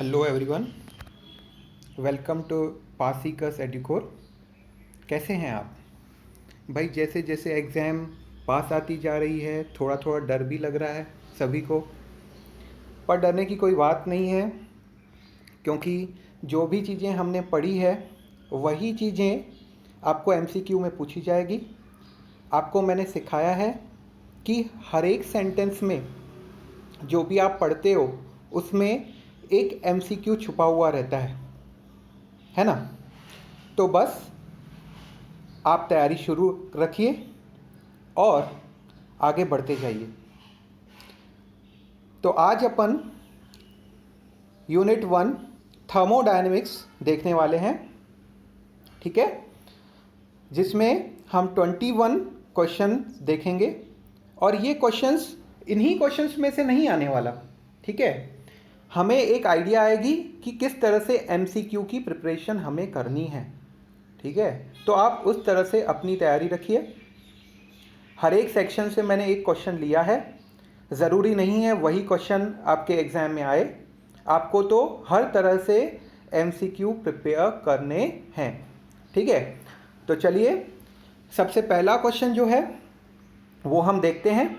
Hello everyone, welcome to पासीकस एडुकोर। कैसे हैं आप भाई? जैसे जैसे एग्ज़ाम पास आती जा रही है, थोड़ा थोड़ा डर भी लग रहा है सभी को, पर डरने की कोई बात नहीं है, क्योंकि जो भी चीज़ें हमने पढ़ी है वही चीज़ें आपको एमसीक्यू में पूछी जाएगी। आपको मैंने सिखाया है कि हर एक सेंटेंस में जो भी आप पढ़ते हो उसमें एक एमसीक्यू छुपा हुआ रहता है ना? तो बस आप तैयारी शुरू रखिए और आगे बढ़ते जाइए। तो आज अपन यूनिट 1 थर्मोडायनेमिक्स देखने वाले हैं, ठीक है, जिसमें हम 21 क्वेश्चन देखेंगे। और ये क्वेश्चंस इन्हीं क्वेश्चंस में से नहीं आने वाला, ठीक है। हमें एक आइडिया आएगी कि किस तरह से एमसीक्यू की प्रिपरेशन हमें करनी है, ठीक है। तो आप उस तरह से अपनी तैयारी रखिए। हर एक सेक्शन से मैंने एक क्वेश्चन लिया है, ज़रूरी नहीं है वही क्वेश्चन आपके एग्ज़ाम में आए। आपको तो हर तरह से एमसीक्यू प्रिपेयर करने हैं, ठीक है। तो चलिए, सबसे पहला क्वेश्चन जो है वो हम देखते हैं।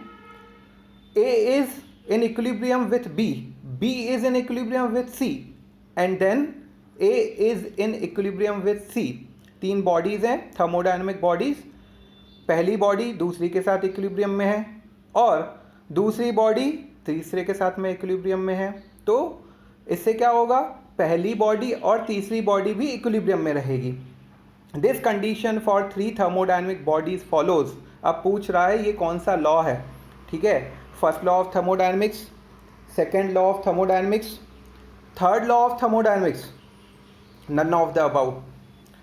A is in equilibrium with B is in equilibrium with C and then A is in equilibrium with C. तीन बॉडीज़ हैं, थर्मोडायनेमिक बॉडीज़। पहली बॉडी दूसरी के साथ इक्विलिब्रियम में है और दूसरी बॉडी तीसरे के साथ में इक्विलिब्रियम में है। तो इससे क्या होगा, पहली बॉडी और तीसरी बॉडी भी इक्विलिब्रियम में रहेगी। This condition for three thermodynamic bodies follows. अब पूछ रहा है ये कौन सा लॉ है, ठीक है। First law of thermodynamics, second law of thermodynamics, third law of thermodynamics, none of the above.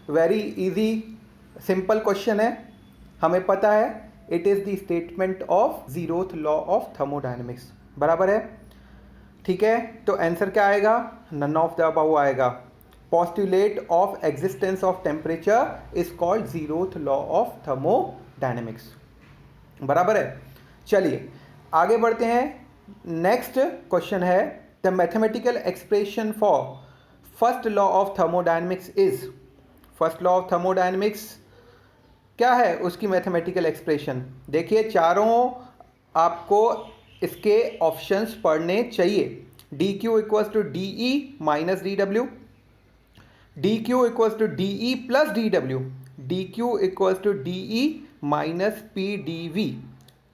Very easy simple question है, हमें पता है it is the statement of zeroth law of thermodynamics, बराबर है, ठीक है। तो आंसर क्या आएगा, नन ऑफ द अबव आएगा। Postulate of existence of temperature is called zeroth law of thermodynamics, बराबर है। चलिए आगे बढ़ते हैं। नेक्स्ट क्वेश्चन है, the mathematical expression for first law of thermodynamics is. First law of thermodynamics क्या है, उसकी मैथमेटिकल एक्सप्रेशन देखिए। चारों आपको इसके ऑप्शंस पढ़ने चाहिए। D Q equals to D E minus D W, D Q equals to D E plus D W, D Q equals to D E minus P D V.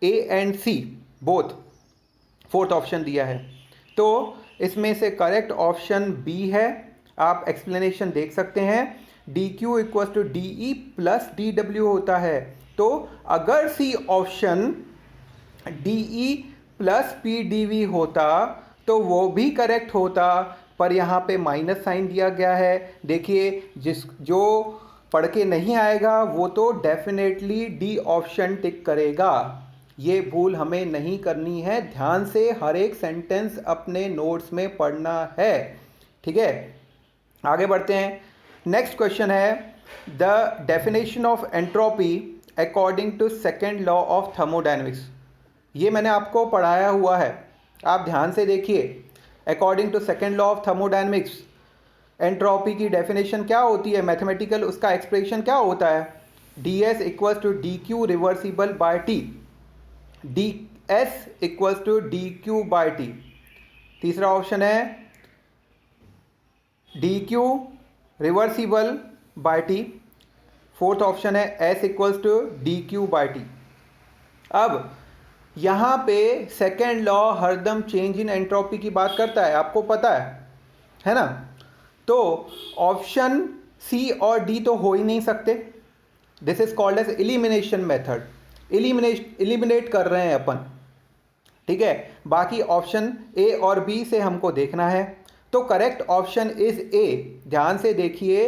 A and C both fourth option दिया है, तो इसमें से correct option B है। आप explanation देख सकते हैं, D Q equals to D E plus D W होता है। तो अगर C option D E plus P D V होता तो वो भी करेक्ट होता, पर यहाँ पे माइनस साइन दिया गया है। देखिए, जो पढ़ के नहीं आएगा वो तो डेफिनेटली डी ऑप्शन टिक करेगा। ये भूल हमें नहीं करनी है, ध्यान से हर एक सेंटेंस अपने नोट्स में पढ़ना है, ठीक है। आगे बढ़ते हैं। नेक्स्ट क्वेश्चन है, the definition of entropy according to second law of thermodynamics. ये मैंने आपको पढ़ाया हुआ है, आप ध्यान से देखिए। According to second law of thermodynamics entropy की डेफिनेशन क्या होती है, मैथमेटिकल उसका एक्सप्रेशन क्या होता है, D S equals to D Q reversible by T, D S equals to D Q by T. तीसरा ऑप्शन है D Q reversible by T. Fourth option है S equals to D Q by T. अब यहाँ पे second law हरदम change in entropy की बात करता है, आपको पता है ना। तो ऑप्शन सी और डी तो हो ही नहीं सकते, this is called as elimination method. Eliminate कर रहे हैं अपन, ठीक है। बाकी ऑप्शन ए और बी से हमको देखना है, तो करेक्ट ऑप्शन इज ए। ध्यान से देखिए,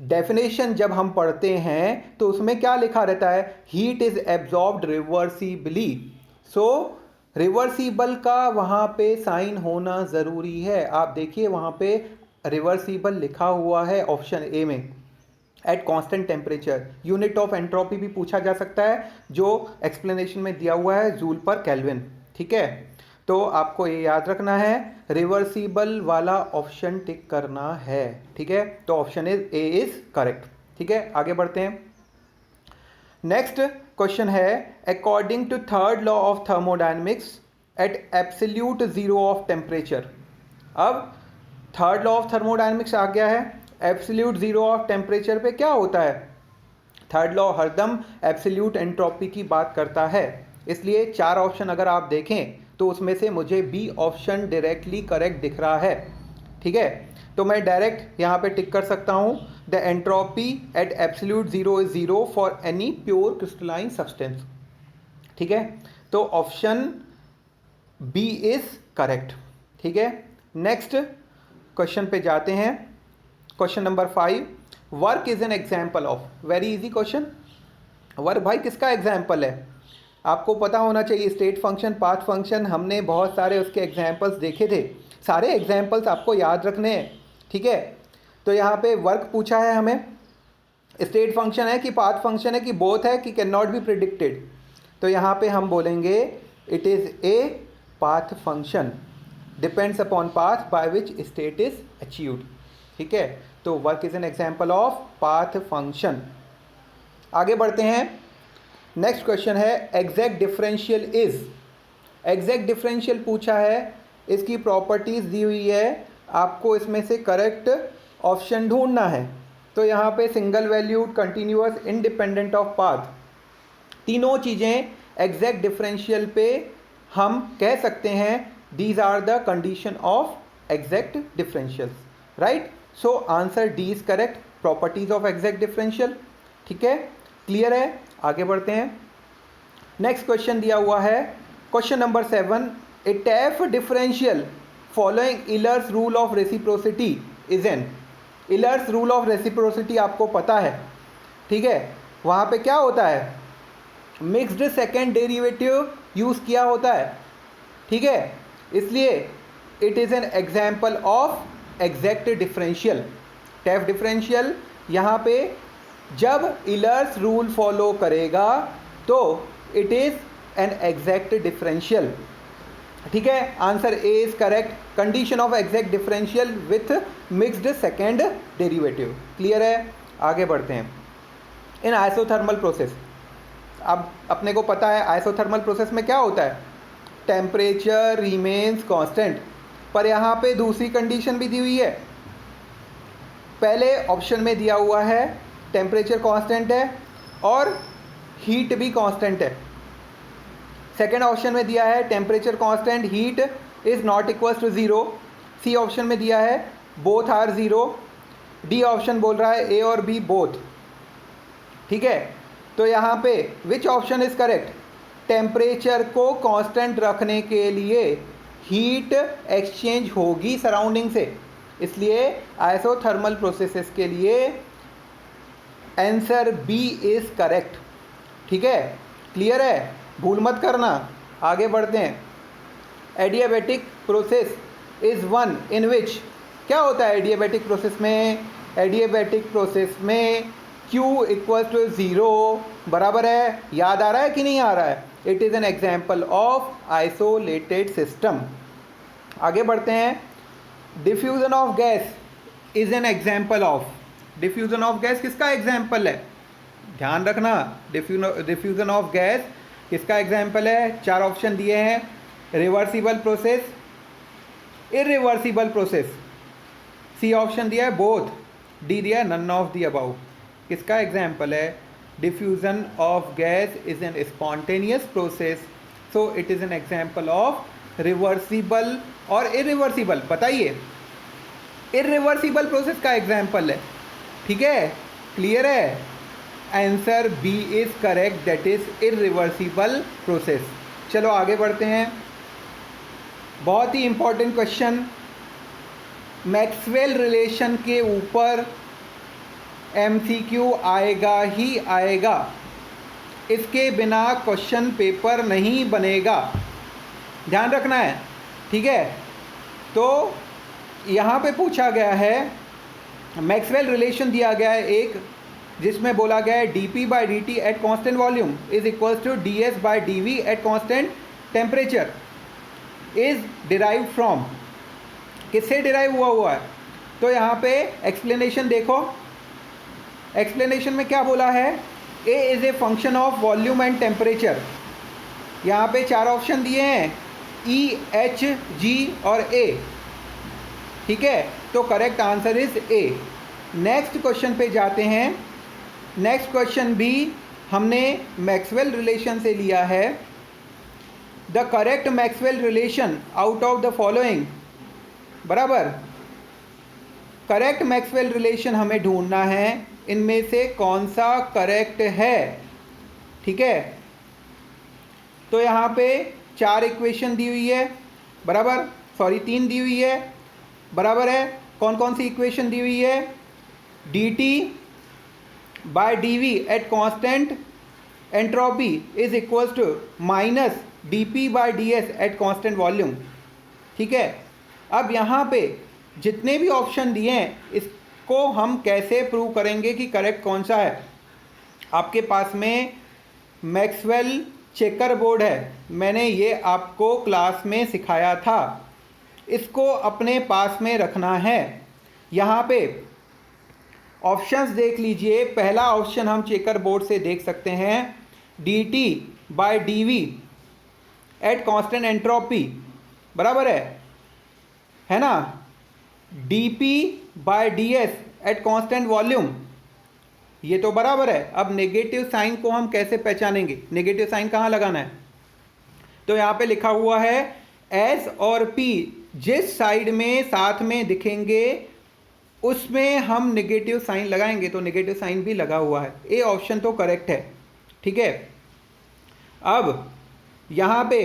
डेफिनेशन जब हम पढ़ते हैं तो उसमें क्या लिखा रहता है, heat is absorbed reversibly. So reversible का वहाँ पे साइन होना ज़रूरी है। आप देखिए वहाँ पे रिवर्सिबल लिखा हुआ है ऑप्शन ए में। Eight constant temperature, unit of entropy भी पूछा जा सकता है, जो एक्सप्लेनेशन में दिया हुआ है जूल पर केल्विन, ठीक है। तो आपको ये याद रखना है, रिवर्सिबल वाला ऑप्शन टिक करना है, ठीक है। तो ऑप्शन ए इज करेक्ट, ठीक है। आगे बढ़ते हैं। नेक्स्ट क्वेश्चन है, according to third law of thermodynamics at absolute zero of temperature. अब थर्ड लॉ ऑफ थर्मोडायनेमिक्स आ गया है, एब्सोल्यूट जीरो ऑफ टेम्परेचर पे क्या होता है? थर्ड लॉ हरदम एब्सोल्यूट एंट्रोपी की बात करता है, इसलिए 4 ऑप्शन अगर आप देखें तो उसमें से मुझे बी ऑप्शन डायरेक्टली करेक्ट दिख रहा है, ठीक है। तो मैं डायरेक्ट यहाँ पे टिक कर सकता हूँ, the entropy at absolute zero is zero for any pure crystalline substance, ठीक है। तो ऑप्शन बी इज करेक्ट, ठीक है। नेक्स्ट क्वेश्चन पे जाते हैं। Question number 5, work is an example of, very easy question. Work भाई किसका एग्जाम्पल है? आपको पता होना चाहिए, स्टेट फंक्शन, पाथ फंक्शन, हमने बहुत सारे उसके एग्जाम्पल्स देखे थे, सारे एग्जाम्पल्स आपको याद रखने हैं, ठीक है। तो यहाँ पे वर्क पूछा है हमें, स्टेट फंक्शन है कि पाथ फंक्शन है कि बोथ है कि कैन नॉट बी प्रिडिक्टेड। तो यहाँ पे हम बोलेंगे it is a path function, depends upon path by which state is achieved, ठीक है। तो work is an example of path function. आगे बढ़ते हैं। नेक्स्ट क्वेश्चन है, exact differential is. Exact differential पूछा है, इसकी प्रॉपर्टीज दी हुई है, आपको इसमें से करेक्ट ऑप्शन ढूंढना है। तो यहाँ पे single valued, continuous, independent of path, तीनों चीज़ें एग्जैक्ट डिफरेंशियल पे हम कह सकते हैं these are the condition of exact differential, right. So answer D is correct, properties of exact differential, ठीक है। क्लियर है? आगे बढ़ते हैं। नेक्स्ट क्वेश्चन दिया हुआ है, question number 7, a Pfaff differential following Euler's rule of reciprocity is an. Euler's rule of reciprocity आपको पता है, ठीक है। वहाँ पे क्या होता है, मिक्स्ड सेकेंड डेरिवेटिव यूज़ किया होता है, ठीक है। इसलिए it is an example of exact differential. Pfaff differential यहाँ पे जब इलर्स रूल फॉलो करेगा तो it is an exact differential, ठीक है। Answer A is correct, condition of exact differential with mixed second derivative. Clear है? आगे बढ़ते हैं। इन आइसोथर्मल प्रोसेस, अब अपने को पता है आइसोथर्मल प्रोसेस में क्या होता है, टेम्परेचर रिमेन्स कांस्टेंट, पर यहाँ पे दूसरी कंडीशन भी दी हुई है। पहले ऑप्शन में दिया हुआ है टेम्परेचर कांस्टेंट है और हीट भी कांस्टेंट है। सेकेंड ऑप्शन में दिया है temperature constant, heat is not equals to zero. C option में दिया है both are zero. D option बोल रहा है ए और बी बोथ, ठीक है। तो यहाँ पे which option is correct, temperature को कांस्टेंट रखने के लिए हीट एक्सचेंज होगी सराउंडिंग से, इसलिए आइसोथर्मल प्रोसेसेस के लिए आंसर बी इज़ करेक्ट, ठीक है। क्लियर है? भूल मत करना। आगे बढ़ते हैं। Adiabatic process is one in which, क्या होता है एडियाबैटिक प्रोसेस में, एडियाबैटिक प्रोसेस में Q इक्वल टू ज़ीरो बराबर है, याद आ रहा है कि नहीं आ रहा है? It is an example of isolated system. आगे बढ़ते हैं। Diffusion of gas is an example of, diffusion of gas किसका एग्जाम्पल है? ध्यान रखना, डिफ्यूज़न ऑफ गैस किसका एग्जाम्पल है? 4 ऑप्शन दिए हैं, reversible process, irreversible process, C option दिया है बोथ, डी दिया है नन ऑफ दी अबाउ। किसका एग्जाम्पल है? Diffusion of gas is an spontaneous process, so it is an example of reversible और इरिवर्सिबल। बताइए, इरिवर्सिबल प्रोसेस का एग्जाम्पल है, ठीक है। क्लियर है? Answer B is correct, that is irreversible process. चलो आगे बढ़ते हैं। बहुत ही इंपॉर्टेंट क्वेश्चन, मैक्सवेल रिलेशन के ऊपर MCQ आएगा ही आएगा, इसके बिना क्वेश्चन पेपर नहीं बनेगा, ध्यान रखना है, ठीक है। तो यहाँ पे पूछा गया है, मैक्सवेल रिलेशन दिया गया है एक, जिसमें बोला गया है dP/dt at constant volume is equals to ds/dv at constant temperature. Is derive from, किससे डिराइव हुआ है? तो यहाँ पे एक्सप्लेनेशन देखो, एक्सप्लेनेशन में क्या बोला है, A is a function of volume and temperature. यहाँ पे 4 ऑप्शन दिए हैं, ई, एच, जी और ए, ठीक है, तो correct answer is A. Next question पे जाते हैं। नेक्स्ट क्वेश्चन भी हमने मैक्सवेल रिलेशन से लिया है। The correct Maxwell relation out of the following, बराबर, करेक्ट मैक्सवेल रिलेशन हमें ढूंढना है, इनमें से कौन सा करेक्ट है, ठीक है। तो यहाँ पे 4 इक्वेशन दी हुई है, बराबर, सॉरी 3 दी हुई है, बराबर है। कौन कौन सी इक्वेशन दी हुई है? dt by dv at constant entropy is equals to minus dp by ds at constant volume, ठीक है। अब यहाँ पे जितने भी ऑप्शन दिए हैं इसको हम कैसे प्रूव करेंगे कि करेक्ट कौन सा है? आपके पास में मैक्सवेल चेकर बोर्ड है, मैंने ये आपको क्लास में सिखाया था, इसको अपने पास में रखना है। यहाँ पे ऑप्शंस देख लीजिए। पहला ऑप्शन हम चेकर बोर्ड से देख सकते हैं, dt by dv at constant entropy, बराबर है ना, dp by ds at constant volume, ये तो बराबर है। अब नेगेटिव साइन को हम कैसे पहचानेंगे? नेगेटिव साइन कहाँ लगाना है? तो यहाँ पे लिखा हुआ है s और p जिस साइड में साथ में दिखेंगे उसमें हम नेगेटिव साइन लगाएंगे, तो नेगेटिव साइन भी लगा हुआ है। ए ऑप्शन तो करेक्ट है, ठीक है। अब यहाँ पे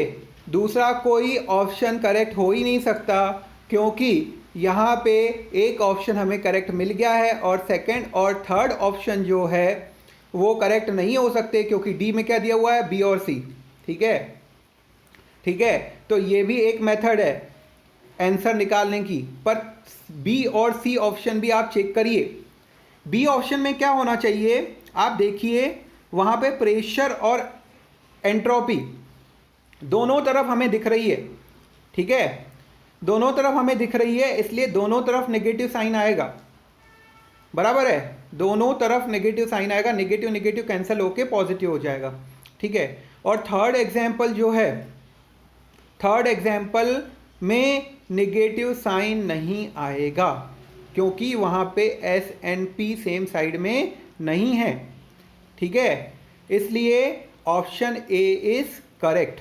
दूसरा कोई ऑप्शन करेक्ट हो ही नहीं सकता, क्योंकि यहाँ पे एक ऑप्शन हमें करेक्ट मिल गया है और सेकंड और थर्ड ऑप्शन जो है वो करेक्ट नहीं हो सकते, क्योंकि डी में क्या दिया हुआ है, बी और सी, ठीक है, ठीक है। तो ये भी एक मेथड है आंसर निकालने की, पर बी और सी ऑप्शन भी आप चेक करिए। बी ऑप्शन में क्या होना चाहिए, आप देखिए वहाँ पे प्रेशर और एंट्रोपी दोनों तरफ हमें दिख रही है, ठीक है, दोनों तरफ हमें दिख रही है, इसलिए दोनों तरफ नेगेटिव साइन आएगा, बराबर है, दोनों तरफ नेगेटिव साइन आएगा, नेगेटिव नेगेटिव कैंसिल होके पॉजिटिव हो जाएगा, ठीक है। और थर्ड एग्जाम्पल जो है, थर्ड एग्जाम्पल में नेगेटिव साइन नहीं आएगा, क्योंकि वहाँ पे S and P same side में नहीं है, ठीक है, इसलिए ऑप्शन ए इज करेक्ट।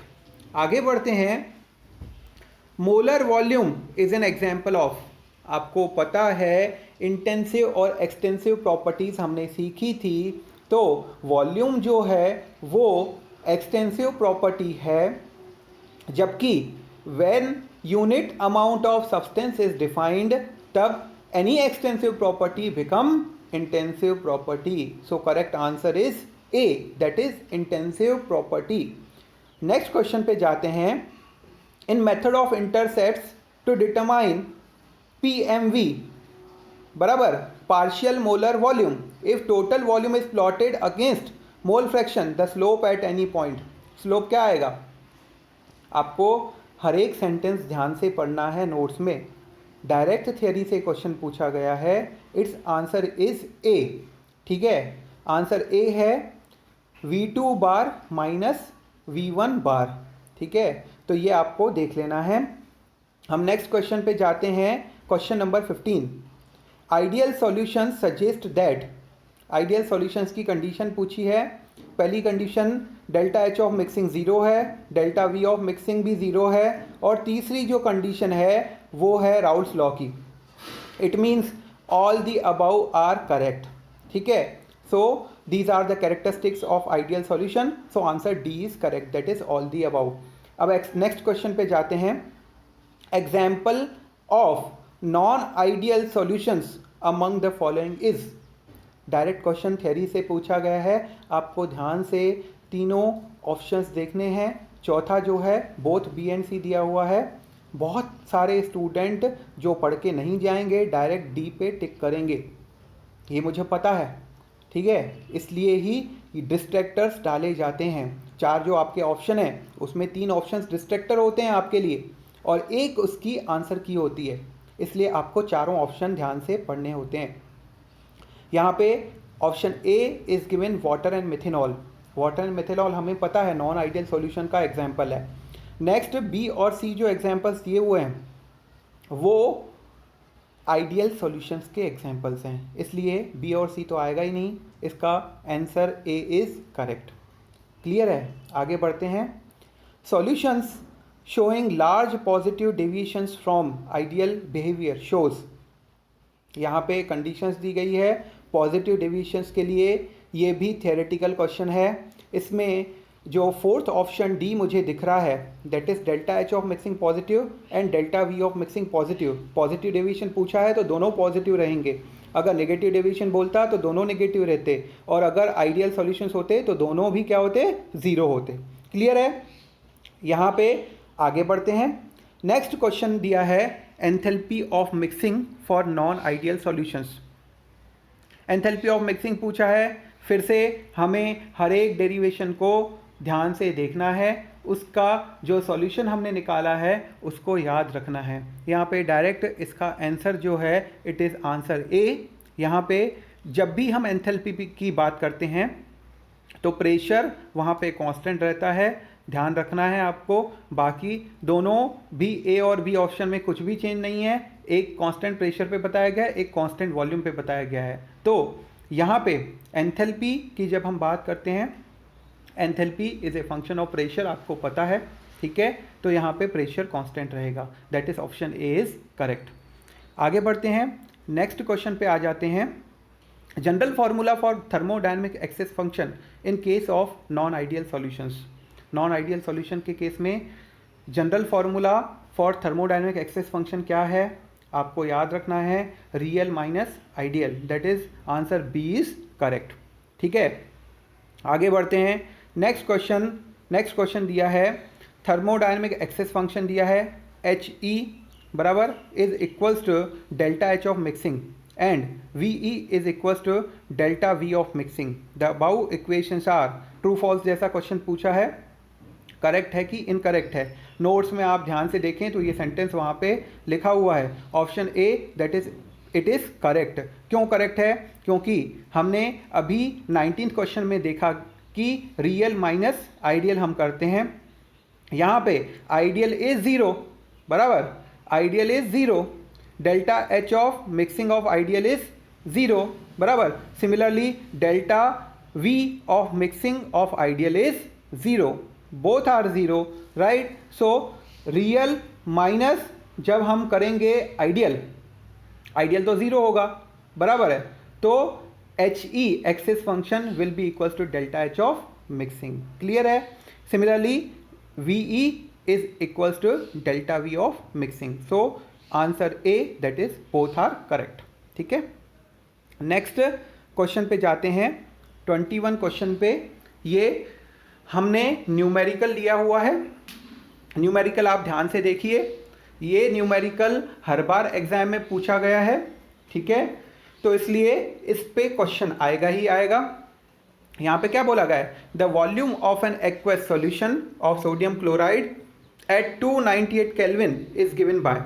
आगे बढ़ते हैं। Molar volume is an example of, आपको पता है इंटेंसिव और एक्सटेंसिव प्रॉपर्टीज हमने सीखी थी, तो वॉल्यूम जो है वो एक्सटेंसिव प्रॉपर्टी है, जबकि when unit amount of substance is defined तब any extensive property become intensive property. So correct answer is A, that is intensive property. Next question पे जाते हैं। In method of intercepts to determine PMV, बराबर, partial molar volume, if total volume is plotted against mole fraction the slope at any point. Slope क्या आएगा? आपको हर एक sentence ध्यान से पढ़ना है नोट्स में, डायरेक्ट थियरी से क्वेश्चन पूछा गया है, इट्स आंसर इज ए, ठीक है, आंसर ए है V2 बार माइनस V1 बार, ठीक है, तो ये आपको देख लेना है। हम नेक्स्ट क्वेश्चन पे जाते हैं, question number 15। Ideal solutions suggest that, ideal solutions की कंडीशन पूछी है। पहली condition delta H of mixing zero है, डेल्टा वी ऑफ मिक्सिंग भी ज़ीरो है, और तीसरी जो कंडीशन है वो है राउल्स लॉ की। It means all the above are correct, ठीक है। So these are the characteristics of ideal solution, so answer D is correct, that is all the above. अब नेक्स्ट क्वेश्चन पे जाते हैं। Example of non ideal solutions among the following is, direct question theory से पूछा गया है, आपको ध्यान से तीनों ऑप्शंस देखने हैं। चौथा जो है बोथ बी एंड सी दिया हुआ है। बहुत सारे स्टूडेंट जो पढ़ के नहीं जाएंगे डायरेक्ट डी पे टिक करेंगे, ये मुझे पता है, ठीक है, इसलिए ही डिस्ट्रैक्टर्स डाले जाते हैं। 4 जो आपके ऑप्शन हैं उसमें 3 ऑप्शंस डिस्ट्रैक्टर होते हैं आपके लिए, और एक उसकी आंसर की होती है, इसलिए आपको चारों ऑप्शन ध्यान से पढ़ने होते हैं। यहाँ पे option A is given water and methanol. Water and methanol हमें पता है नॉन आइडियल सॉल्यूशन का एग्जाम्पल है। नेक्स्ट बी और सी जो एग्जाम्पल्स दिए हुए हैं वो आइडियल सॉल्यूशंस के एग्जाम्पल्स हैं, इसलिए बी और सी तो आएगा ही नहीं, इसका answer A is correct. Clear है? आगे बढ़ते हैं। Solutions showing large positive deviations from ideal behaviour shows. यहाँ पे कंडीशंस दी गई है पॉजिटिव डेविएशंस के लिए, ये भी थियोरेटिकल क्वेश्चन है। इसमें जो फोर्थ ऑप्शन डी मुझे दिख रहा है that is delta H of mixing positive and delta V of mixing positive. Positive deviation पूछा है तो दोनों पॉजिटिव रहेंगे, अगर नेगेटिव डेविएशन बोलता तो दोनों नेगेटिव रहते, और अगर आइडियल सॉल्यूशंस होते तो दोनों भी क्या होते? ज़ीरो होते। क्लियर है? यहाँ पे आगे बढ़ते हैं। नेक्स्ट क्वेश्चन दिया है enthalpy of mixing for non ideal solutions. Enthalpy of mixing पूछा है, फिर से हमें हर एक डेरिवेशन को ध्यान से देखना है, उसका जो सॉल्यूशन हमने निकाला है उसको याद रखना है। यहाँ पे डायरेक्ट इसका आंसर जो है इट इज़ आंसर ए। यहाँ पे जब भी हम एंथैल्पी की बात करते हैं तो प्रेशर वहाँ पे कांस्टेंट रहता है, ध्यान रखना है आपको। बाकी दोनों भी ए और बी ऑप्शन में कुछ भी चेंज नहीं है, एक कांस्टेंट प्रेशर पे बताया गया है, एक कांस्टेंट वॉल्यूम पे बताया गया है। तो यहाँ पे एंथैल्पी की जब हम बात करते हैं, enthalpy is a function of pressure, आपको पता है, ठीक है। तो यहाँ पे प्रेशर कांस्टेंट रहेगा, that is option A is correct. आगे बढ़ते हैं, नेक्स्ट क्वेश्चन पे आ जाते हैं। General formula for thermodynamic excess function in case of non ideal solutions. Non ideal solution के केस में general formula for thermodynamic excess function क्या है? आपको याद रखना है real minus ideal, that is answer B is correct, ठीक है। आगे बढ़ते हैं, नेक्स्ट क्वेश्चन दिया है थर्मोडायनेमिक एक्सेस फंक्शन दिया है एच ई बराबर is equals to delta H of mixing and V E is equals to delta V of mixing. The above equations are true false जैसा क्वेश्चन पूछा है, correct है कि इनकरेक्ट है? Notes में आप ध्यान से देखें तो ये सेंटेंस वहाँ पे लिखा हुआ है option A that is it is correct. क्यों करेक्ट है? क्योंकि हमने अभी 19th क्वेश्चन में देखा कि रियल माइनस आइडियल हम करते हैं, यहाँ पे आइडियल इज ज़ीरो, बराबर, ideal is zero, delta H of mixing of ideal is zero, बराबर। Similarly delta V of mixing of ideal is zero, both are zero, right. So real minus जब हम करेंगे आइडियल, आइडियल तो zero होगा, बराबर है, तो H E excess function will be equals to delta H of mixing. Clear है? Similarly V E is equals to delta V of mixing. So answer A that is both are correct, ठीक है। Next question पे जाते हैं, 21 question पे। ये हमने numerical लिया हुआ है। न्यूमेरिकल आप ध्यान से देखिए, ये न्यूमेरिकल हर बार एग्जाम में पूछा गया है, ठीक है, तो इसलिए इस पे क्वेश्चन आएगा ही आएगा। यहाँ पे क्या बोला गया है? The volume of an aqueous solution of sodium chloride at 298 kelvin is given by.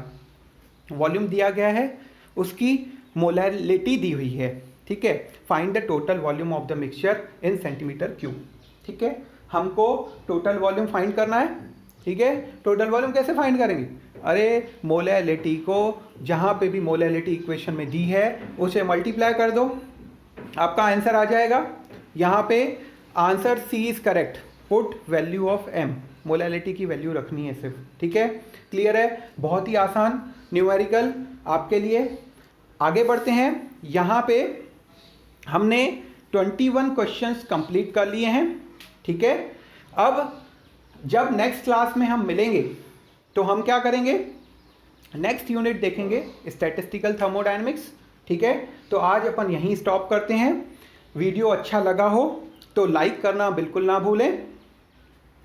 Volume दिया गया है, उसकी मोलैरिटी दी हुई है, ठीक है। Find the total volume of the mixture in centimetre cube, ठीक है। हमको टोटल वॉल्यूम फाइंड करना है, ठीक है। टोटल वॉल्यूम कैसे फाइंड करेंगे? अरे मोलैलिटी को जहाँ पे भी मोलैलिटी इक्वेशन में दी है उसे मल्टीप्लाई कर दो, आपका आंसर आ जाएगा। यहाँ पे answer C is correct, put value of M, molality की वैल्यू रखनी है सिर्फ, ठीक है। क्लियर है? बहुत ही आसान न्यूमेरिकल आपके लिए। आगे बढ़ते हैं, यहाँ पे हमने 21 क्वेश्चंस कंप्लीट कर लिए हैं, ठीक है। अब जब नेक्स्ट क्लास में हम मिलेंगे तो हम क्या करेंगे? नेक्स्ट यूनिट देखेंगे स्टैटिस्टिकल थर्मोडायनेमिक्स, ठीक है। तो आज अपन यहीं स्टॉप करते हैं। वीडियो अच्छा लगा हो तो लाइक करना बिल्कुल ना भूलें,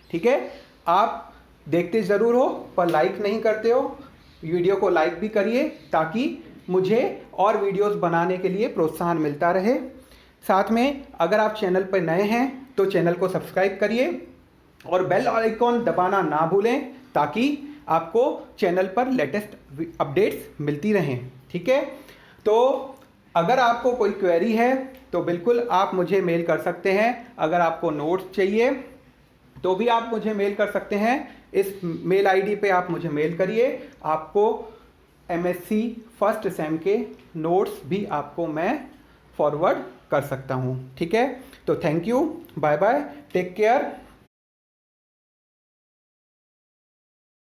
ठीक है। आप देखते ज़रूर हो पर लाइक नहीं करते हो, वीडियो को लाइक भी करिए ताकि मुझे और वीडियोस बनाने के लिए प्रोत्साहन मिलता रहे। साथ में अगर आप चैनल पर नए हैं तो चैनल को सब्सक्राइब करिए और बेल आइकॉन दबाना ना भूलें ताकि आपको चैनल पर लेटेस्ट अपडेट्स मिलती रहें। ठीक है, तो अगर आपको कोई क्वेरी है तो बिल्कुल आप मुझे मेल कर सकते हैं। अगर आपको नोट्स चाहिए तो भी आप मुझे मेल कर सकते हैं। इस मेल आईडी पे आप मुझे मेल करिए, आपको एमएससी फर्स्ट सेम के नोट्स भी आपको मैं फॉरवर्ड कर सकता हूँ। ठीक है, तो thank you, bye bye, take care.